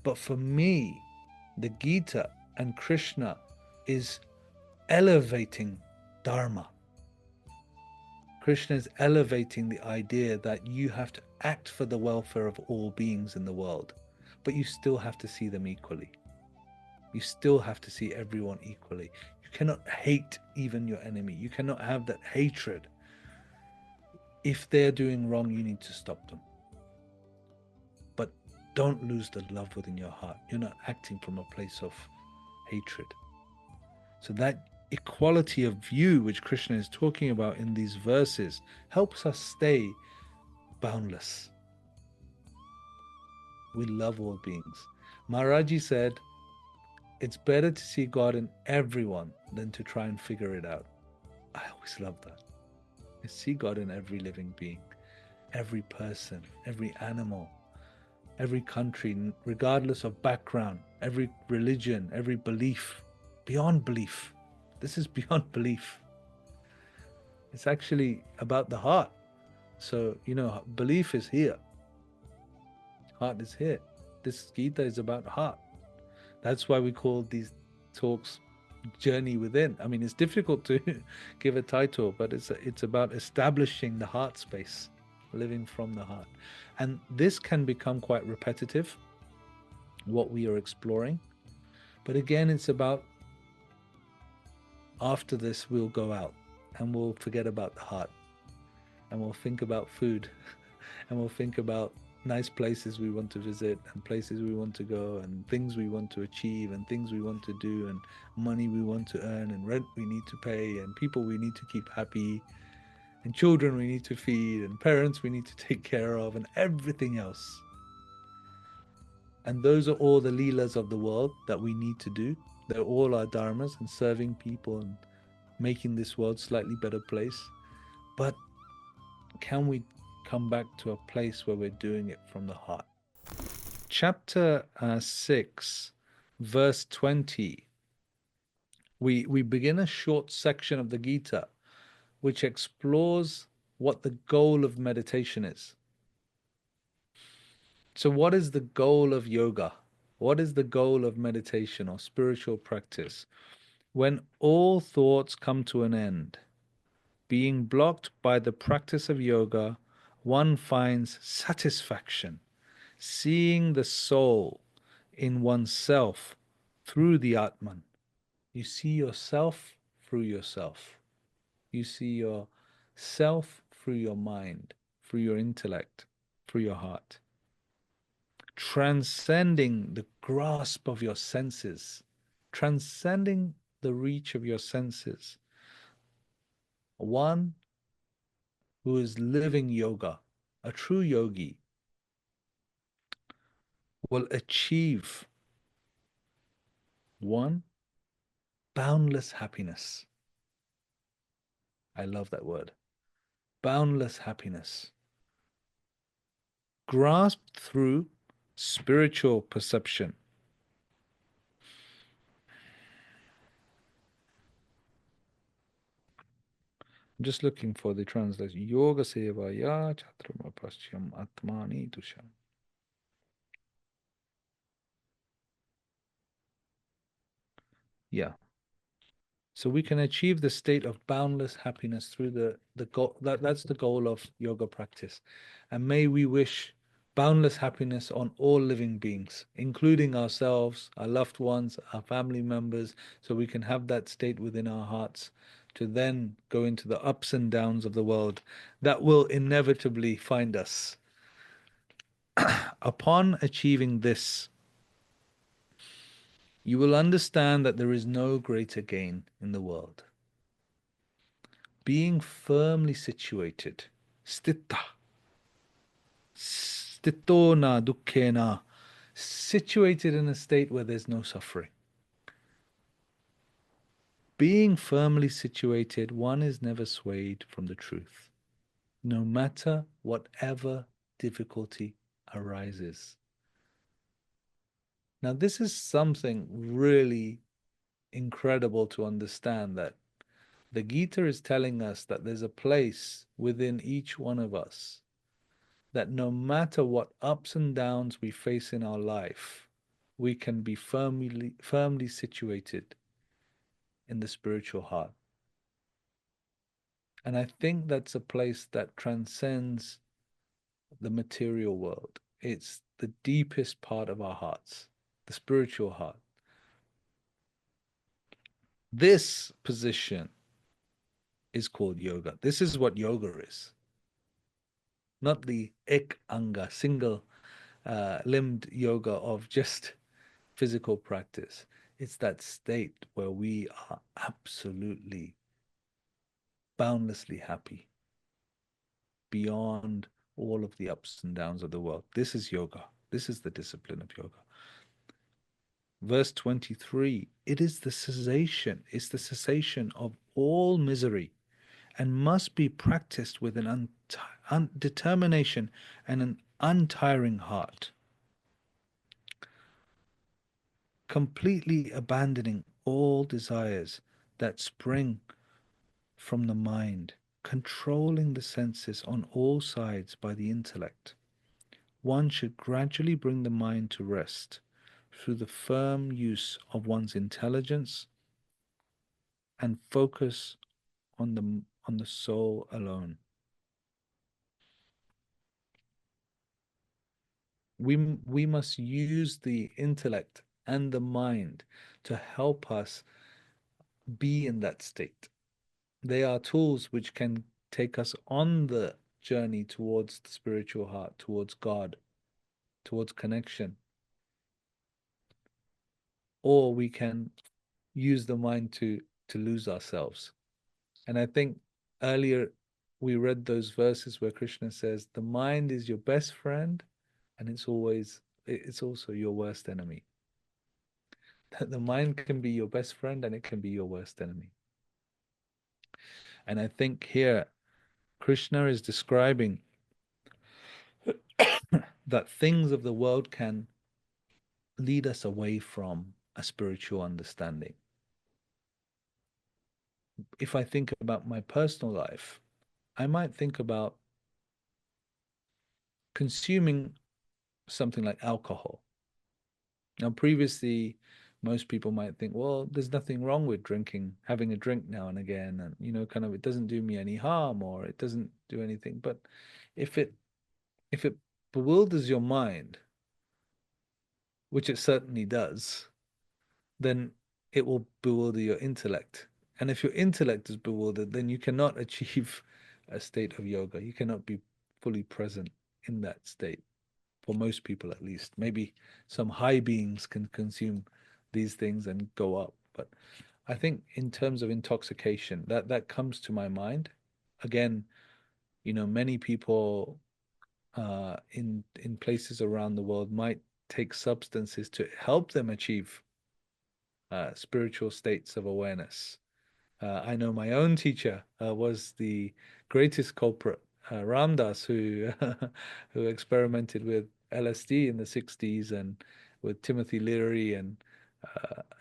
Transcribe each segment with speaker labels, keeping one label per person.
Speaker 1: But for me, the Gita and Krishna is elevating Dharma. Krishna is elevating the idea that you have to act for the welfare of all beings in the world, but you still have to see them equally. You still have to see everyone equally. You cannot hate even your enemy. You cannot have that hatred. If they're doing wrong, you need to stop them. But don't lose the love within your heart. You're not acting from a place of hatred. So that equality of view which Krishna is talking about in these verses helps us stay boundless. We love all beings. Maharaji said, it's better to see God in everyone than to try and figure it out. I always love that. I see God in every living being, every person, every animal, every country, regardless of background, every religion, every belief, beyond belief. This is beyond belief. It's actually about the heart. So, belief is here. Heart is here. This Gita is about heart. That's why we call these talks Journey Within. I mean, it's difficult to give a title, but it's about establishing the heart space, living from the heart. And this can become quite repetitive, what we are exploring. But again, it's about, after this, we'll go out and we'll forget about the heart. And we'll think about food. And we'll think about nice places we want to visit and places we want to go and things we want to achieve and things we want to do and money we want to earn and rent we need to pay and people we need to keep happy and children we need to feed and parents we need to take care of and everything else. And those are all the leelas of the world that we need to do. They're all our dharmas and serving people and making this world slightly better place. But can we come back to a place where we're doing it from the heart? Chapter 6, verse 20, we begin a short section of the Gita which explores what the goal of meditation is. So what is the goal of yoga? What is the goal of meditation or spiritual practice? When all thoughts come to an end, being blocked by the practice of yoga, one finds satisfaction, seeing the soul in oneself through the Atman. You see yourself through yourself. You see yourself through your mind, through your intellect, through your heart. Transcending the grasp of your senses, transcending the reach of your senses. One who is living yoga, a true yogi, will achieve one, boundless happiness. I love that word. Boundless happiness. Grasped through spiritual perception. I'm just looking for the translation. Yoga sevaya chatrama paschyam atmani tusham. Yeah. So we can achieve the state of boundless happiness through the goal. That's the goal of yoga practice. And may we wish boundless happiness on all living beings, including ourselves, our loved ones, our family members, so we can have that state within our hearts to then go into the ups and downs of the world that will inevitably find us. Upon achieving this, you will understand that there is no greater gain in the world. Being firmly situated, stita, stitona dukkhena, situated in a state where there's no suffering. Being firmly situated, one is never swayed from the truth, no matter whatever difficulty arises. Now, this is something really incredible to understand, that the Gita is telling us that there's a place within each one of us that no matter what ups and downs we face in our life, we can be firmly situated in the spiritual heart. And I think that's a place that transcends the material world. It's the deepest part of our hearts, the spiritual heart. This position is called yoga. This is what yoga is, not the ek anga, single limbed yoga of just physical practice. It's that state where we are absolutely, boundlessly happy beyond all of the ups and downs of the world. This is yoga. This is the discipline of yoga. Verse 23, it is the cessation, it's the cessation of all misery and must be practiced with an determination and an untiring heart, completely abandoning all desires that spring from the mind, controlling the senses on all sides by the intellect. One should gradually bring the mind to rest through the firm use of one's intelligence and focus on the soul alone. We must use the intellect and the mind to help us be in that state. They are tools which can take us on the journey towards the spiritual heart, towards God, towards connection. Or we can use the mind to lose ourselves. And I think earlier we read those verses where Krishna says, the mind is your best friend and it's also your worst enemy. That the mind can be your best friend and it can be your worst enemy. And I think here Krishna is describing that things of the world can lead us away from a spiritual understanding. If I think about my personal life, I might think about consuming something like alcohol. Now, previously, most people might think, well, there's nothing wrong with drinking, having a drink now and again, and kind of it doesn't do me any harm or it doesn't do anything. But if it bewilders your mind, which it certainly does, then it will bewilder your intellect. And if your intellect is bewildered, then you cannot achieve a state of yoga. You cannot be fully present in that state, for most people at least. Maybe some high beings can consume these things and go up. But I think in terms of intoxication, that comes to my mind. Again, many people in places around the world might take substances to help them achieve spiritual states of awareness. I know my own teacher was the greatest culprit, Ram Dass, who who experimented with LSD in the 60s and with Timothy Leary and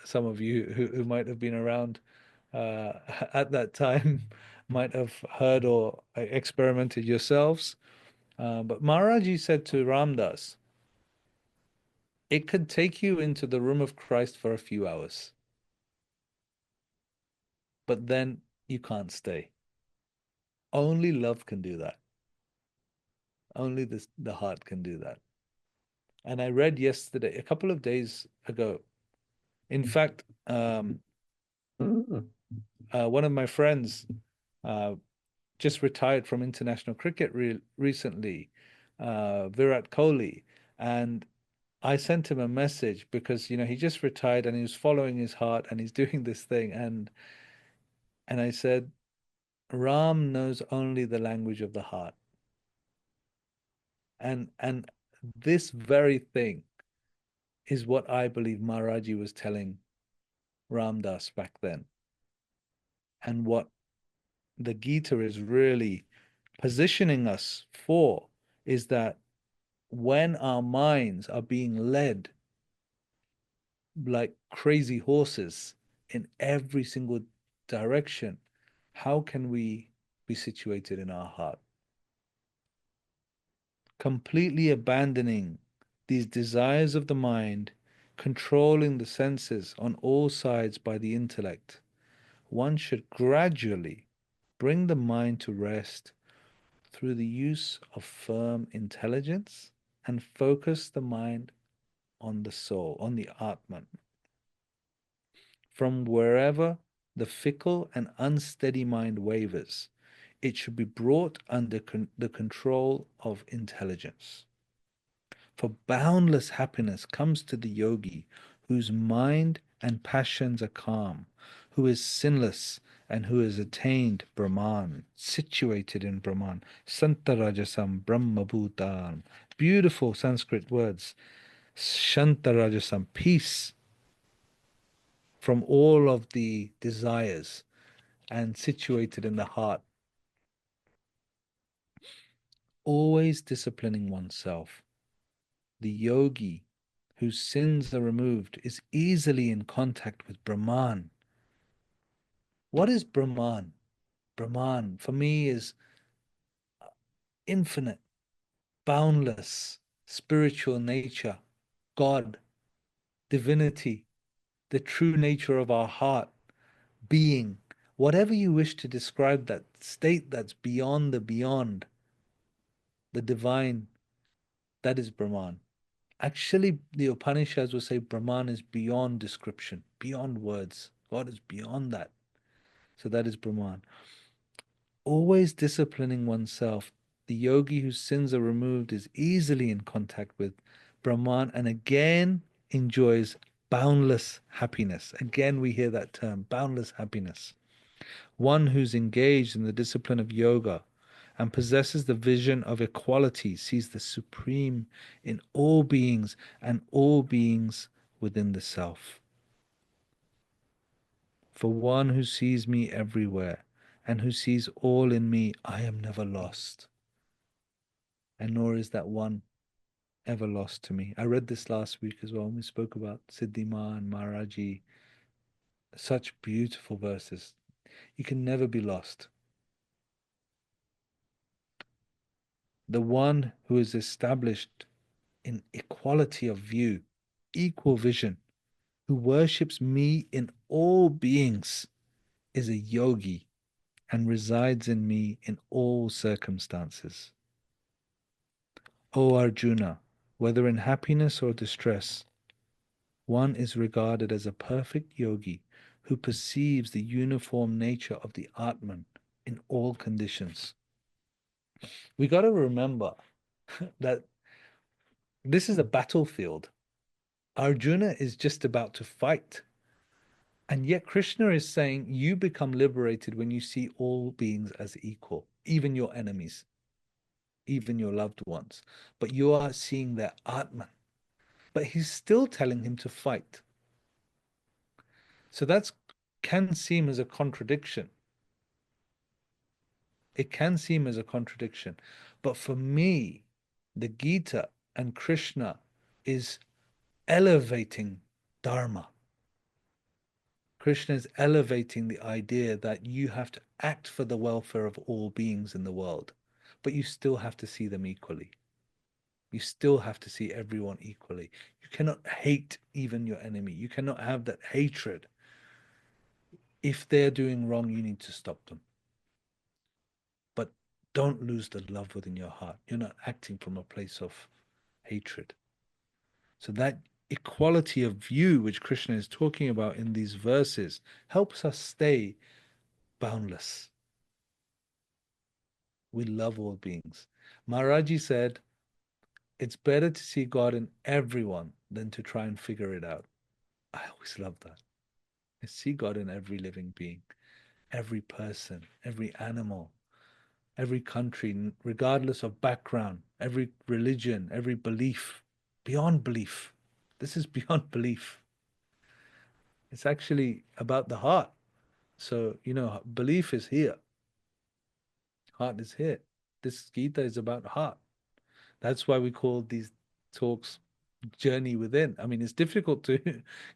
Speaker 1: some of you who might have been around at that time might have heard or experimented yourselves. But Maharaji said to Ram Dass, it could take you into the room of Christ for a few hours, but then you can't stay. Only love can do that. Only the heart can do that. And I read yesterday, a couple of days ago, in fact, one of my friends uh, just retired from international cricket recently, Virat Kohli, and I sent him a message because he just retired and he was following his heart and he's doing this thing, and I said, Ram knows only the language of the heart, and this very thing is what I believe Maharaji was telling Ram Dass back then, and what the Gita is really positioning us for is that when our minds are being led like crazy horses in every single direction, how can we be situated in our heart? Completely abandoning these desires of the mind controlling the senses on all sides by the intellect, one should gradually bring the mind to rest through the use of firm intelligence and focus the mind on the soul, on the Atman. From wherever the fickle and unsteady mind wavers, it should be brought under the control of intelligence. For boundless happiness comes to the yogi whose mind and passions are calm, who is sinless and who has attained Brahman, situated in Brahman. Santarajasam Brahmabhutan. Beautiful Sanskrit words. Shantarajasam, peace from all of the desires and situated in the heart. Always disciplining oneself. The yogi whose sins are removed is easily in contact with Brahman. What is Brahman? Brahman, for me, is infinite, boundless, spiritual nature, God, divinity, the true nature of our heart, being, whatever you wish to describe that state that's beyond the beyond, the divine, that is Brahman. Actually, the Upanishads will say Brahman is beyond description, beyond words. God is beyond that. So that is Brahman. Always disciplining oneself. The yogi whose sins are removed is easily in contact with Brahman and again enjoys boundless happiness. Again, we hear that term, boundless happiness. One who's engaged in the discipline of yoga and possesses the vision of equality sees the supreme in all beings and all beings within the self. For one who sees me everywhere and who sees all in me, I am never lost. And nor is that one ever lost to me. I read this last week as well when we spoke about Siddhima and Maharaji. Such beautiful verses. You can never be lost. The one who is established in equality of view, equal vision, who worships me in all beings, is a yogi and resides in me in all circumstances. O Arjuna, whether in happiness or distress, one is regarded as a perfect yogi who perceives the uniform nature of the Atman in all conditions. We got to remember that this is a battlefield. Arjuna is just about to fight. And yet Krishna is saying you become liberated when you see all beings as equal, even your enemies, even your loved ones. But you are seeing their Atman. But he's still telling him to fight. So that can seem as a contradiction. It can seem as a contradiction. But for me, the Gita and Krishna is elevating Dharma. Krishna is elevating the idea that you have to act for the welfare of all beings in the world, but you still have to see them equally. You still have to see everyone equally. You cannot hate even your enemy. You cannot have that hatred. If they're doing wrong, you need to stop them. But don't lose the love within your heart. You're not acting from a place of hatred. So that equality of view, which Krishna is talking about in these verses, helps us stay boundless. We love all beings. Maharaji said, it's better to see God in everyone than to try and figure it out. I always love that. I see God in every living being, every person, every animal, every country, regardless of background, every religion, every belief, beyond belief. This is beyond belief. It's actually about the heart. So, belief is here. Heart is here. This Gita is about heart. That's why we call these talks journey within. I mean, it's difficult to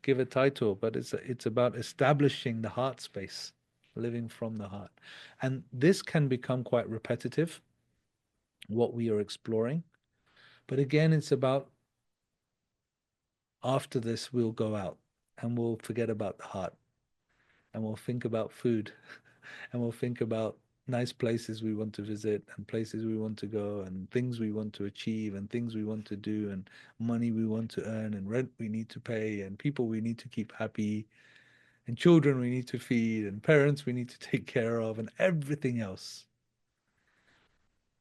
Speaker 1: give a title, but it's about establishing the heart space, living from the heart. And this can become quite repetitive, what we are exploring. But again, it's about After this, we'll go out and we'll forget about the heart and we'll think about food and we'll think about nice places we want to visit and places we want to go and things we want to achieve and things we want to do and money we want to earn and rent we need to pay and people we need to keep happy and children we need to feed and parents we need to take care of and everything else.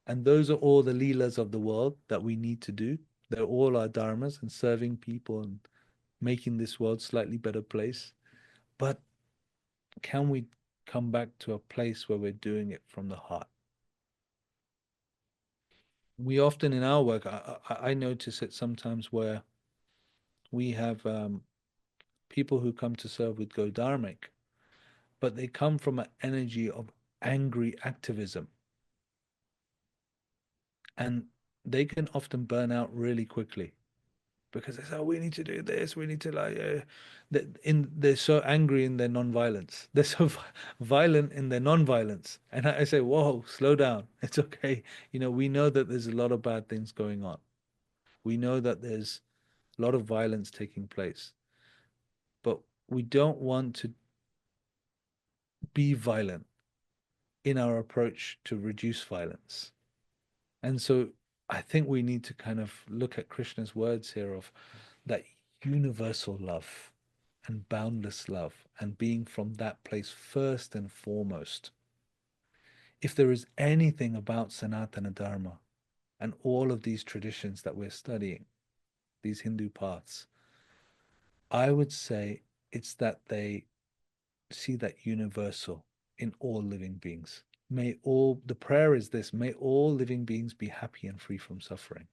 Speaker 1: And those are all the leelas of the world that we need to do. They're all our dharmas and serving people and making this world slightly better place. But can we come back to a place where we're doing it from the heart? We often in our work, I notice it sometimes where we have people who come to serve with Go Dharmic, but they come from an energy of angry activism. And they can often burn out really quickly because they say, "Oh, we need to do this. We need to they're so angry in their non-violence. They're so violent in their non-violence." And I say, "Whoa, slow down. It's okay. We know that there's a lot of bad things going on. We know that there's a lot of violence taking place, but we don't want to be violent in our approach to reduce violence." And so I think we need to kind of look at Krishna's words here of that universal love and boundless love and being from that place first and foremost. If there is anything about Sanatana Dharma and all of these traditions that we're studying, these Hindu paths, I would say it's that they see that universal in all living beings. The prayer is this, may all living beings be happy and free from suffering.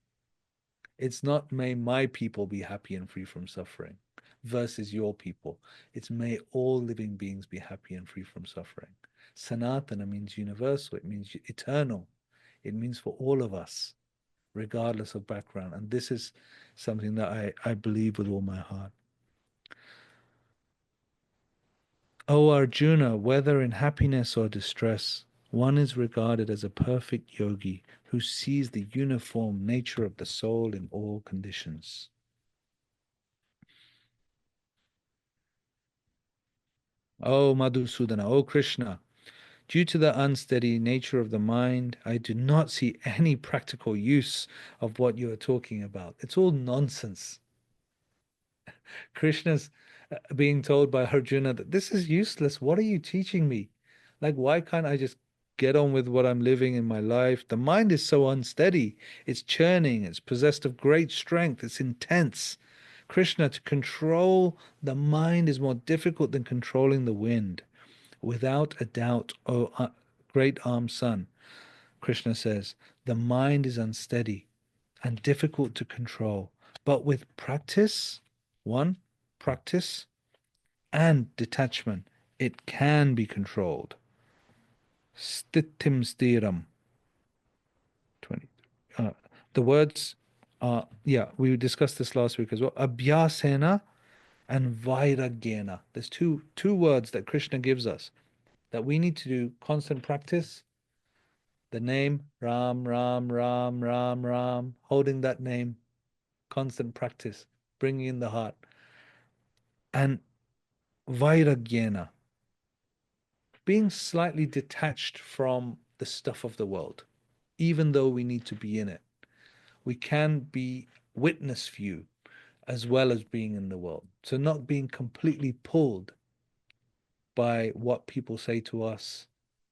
Speaker 1: It's not may my people be happy and free from suffering versus your people. It's may all living beings be happy and free from suffering. Sanatana means universal, it means eternal, it means for all of us, regardless of background. And this is something that I believe with all my heart. O Arjuna, whether in happiness or distress, one is regarded as a perfect yogi who sees the uniform nature of the soul in all conditions. O Madhusudana, O Krishna, due to the unsteady nature of the mind, I do not see any practical use of what you are talking about. It's all nonsense. Krishna's being told by Arjuna that this is useless. What are you teaching me? Like, why can't I just get on with what I'm living in my life? The mind is so unsteady. It's churning. It's possessed of great strength. It's intense. Krishna, to control the mind is more difficult than controlling the wind. Without a doubt, O great armed son, Krishna says, the mind is unsteady and difficult to control. But with practice, one, practice and detachment, it can be controlled. Stittim stiram. 20. Uh, the words are, yeah, we discussed this last week as well. Abhyasena and vairagyena. There's two words that Krishna gives us that we need to do constant practice. The name Ram, Ram, Ram, Ram, Ram, holding that name, constant practice, bringing in the heart. And vairagyena, being slightly detached from the stuff of the world, even though we need to be in it. We can be witness view as well as being in the world. So not being completely pulled by what people say to us,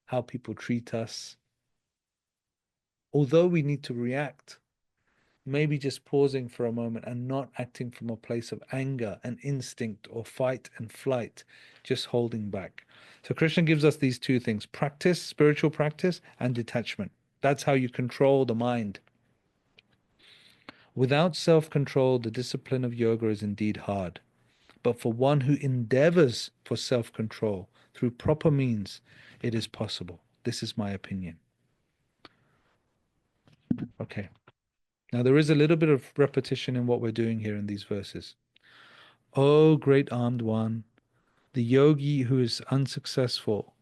Speaker 1: how people treat us. Although we need to react, maybe just pausing for a moment and not acting from a place of anger and instinct or fight and flight, just holding back. So Krishna gives us these two things, practice, spiritual practice, and detachment. That's how you control the mind. Without self-control, the discipline of yoga is indeed hard. But for one who endeavors for self-control through proper means, it is possible. This is my opinion. Okay. Now there is a little bit of repetition in what we're doing here in these verses. O great armed one, the yogi who is unsuccessful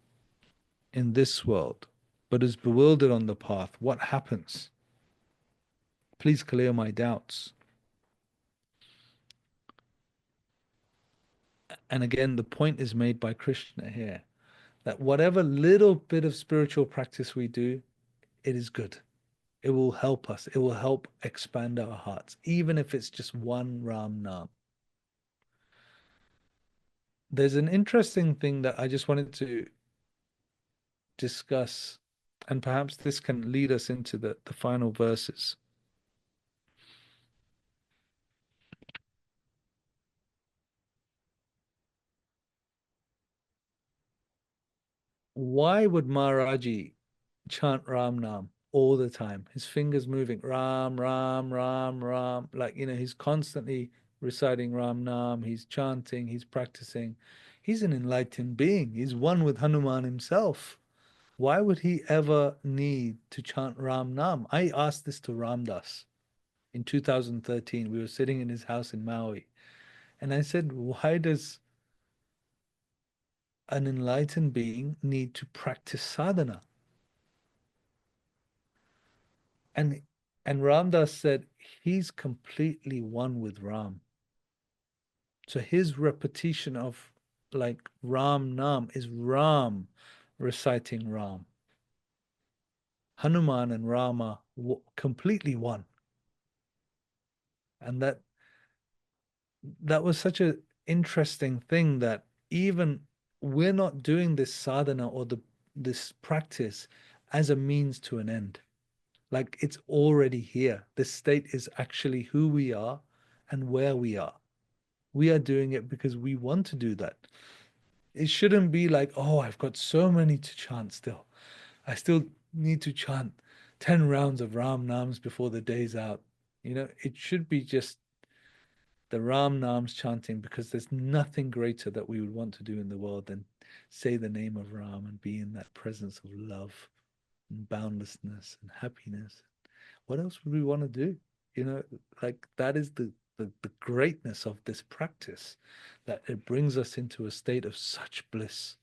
Speaker 1: in this world, but is bewildered on the path, what happens? Please clear my doubts. And again, the point is made by Krishna here that whatever little bit of spiritual practice we do, it is good. It will help us. It will help expand our hearts, even if it's just one Ram Nam. There's an interesting thing that I just wanted to discuss, and perhaps this can lead us into the final verses. Why would Maharaji chant Ram Nam all the time? His fingers moving, Ram, Ram, Ram, Ram. Like, he's constantly reciting Ram Nam. He's chanting, he's practicing. He's an enlightened being. He's one with Hanuman himself. Why would he ever need to chant Ram Nam? I asked this to Ram Das in 2013. We were sitting in his house in Maui. And I said, why does an enlightened being need to practice sadhana? And and Ramdas said he's completely one with Ram. So his repetition of like Ram Nam is Ram reciting Ram. Hanuman and Rama completely one. And that was such an interesting thing that even we're not doing this sadhana or this practice as a means to an end. Like it's already here. This state is actually who we are and where we are. We are doing it because we want to do that. It shouldn't be like, oh, I've got so many to chant still. I still need to chant 10 rounds of Ram Nams before the day's out. It should be just the Ram Nams chanting because there's nothing greater that we would want to do in the world than say the name of Ram and be in that presence of love and boundlessness and happiness. What else would we want to do? You know, like that is the greatness of this practice, that it brings us into a state of such bliss.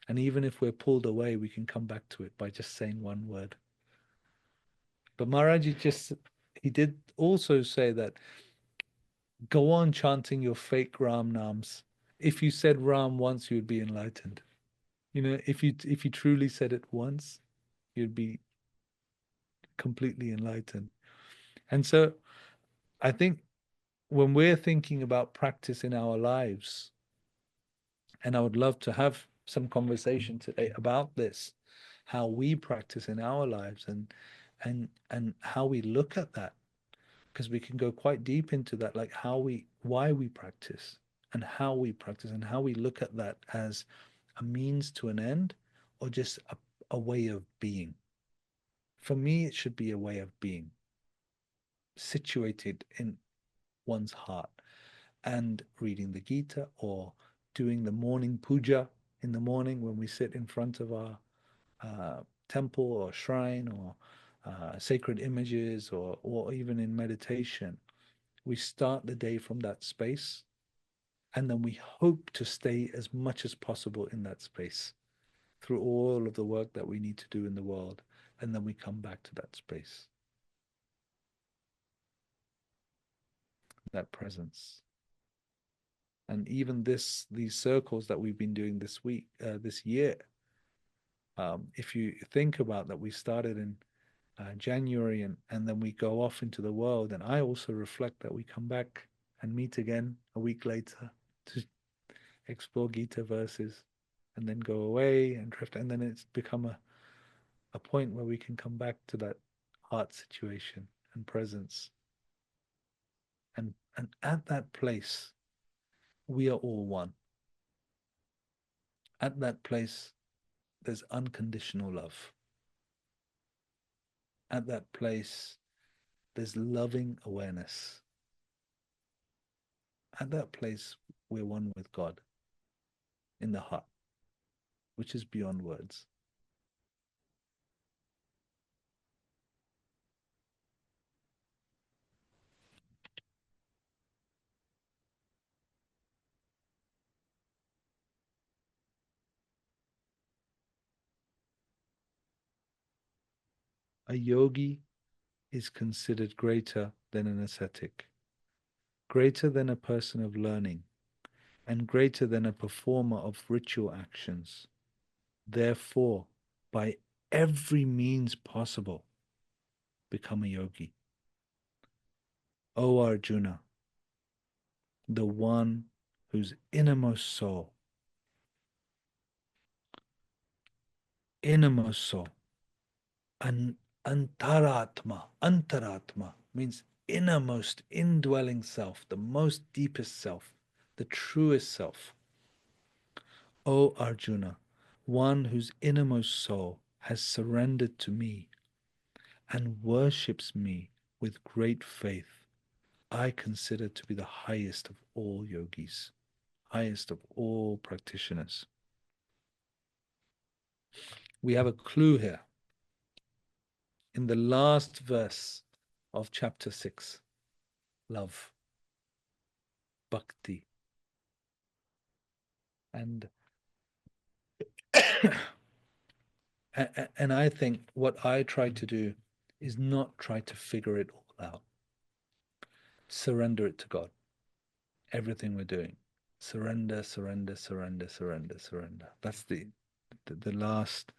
Speaker 1: And even if we're pulled away, we can come back to it by just saying one word. But Maharaji he did also say that go on chanting your fake Ram Nams. If you said Ram once, you'd be enlightened. If you truly said it once, you'd be completely enlightened. And so I think when we're thinking about practice in our lives, and I would love to have some conversation today about this, how we practice in our lives and how we look at that, because we can go quite deep into that, like why we practice and how we practice and how we look at that as a means to an end or just a way of being. For me, it should be a way of being situated in one's heart and reading the Gita or doing the morning puja in the morning when we sit in front of our temple or shrine or sacred images or even in meditation. We start the day from that space and then we hope to stay as much as possible in that space through all of the work that we need to do in the world. And then we come back to that space, that presence. And even these circles that we've been doing this week, this year, if you think about that, we started in January and then we go off into the world. And I also reflect that we come back and meet again a week later to explore Gita verses and then go away and drift. And then it's become a point where we can come back to that heart situation and presence. And at that place, we are all one. At that place, there's unconditional love. At that place, there's loving awareness. At that place, we're one with God in the heart, which is beyond words. A yogi is considered greater than an ascetic, greater than a person of learning, and greater than a performer of ritual actions. Therefore, by every means possible, become a yogi. O Arjuna, the one whose innermost soul, an antaratma means innermost, indwelling self, the most deepest self, the truest self. O Arjuna, one whose innermost soul has surrendered to me and worships me with great faith, I consider to be the highest of all yogis, highest of all practitioners. We have a clue here in the last verse of chapter 6, love, bhakti. And and I think what I try to do is not try to figure it all out. Surrender it to God. Everything we're doing. Surrender, surrender, surrender, surrender, surrender. That's the last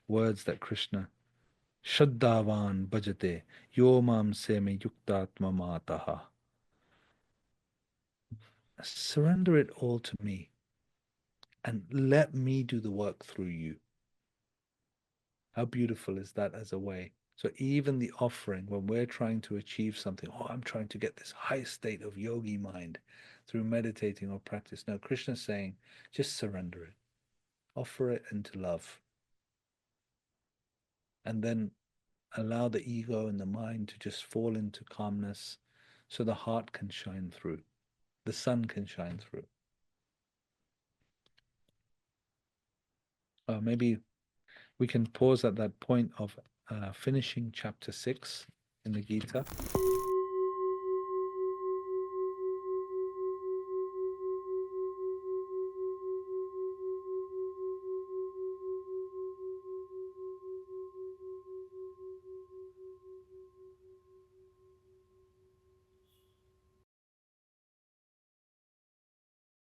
Speaker 1: words that Krishna, Shaddavan bhajate yomam seme yuktatma mataha. Surrender it all to me and let me do the work through you. How beautiful is that as a way? So even the offering, when we're trying to achieve something, oh, I'm trying to get this high state of yogi mind through meditating or practice. No, Krishna's saying, just surrender it. Offer it into love. And then allow the ego and the mind to just fall into calmness so the heart can shine through. The sun can shine through. Maybe we can pause at that point of finishing chapter 6 in the Gita.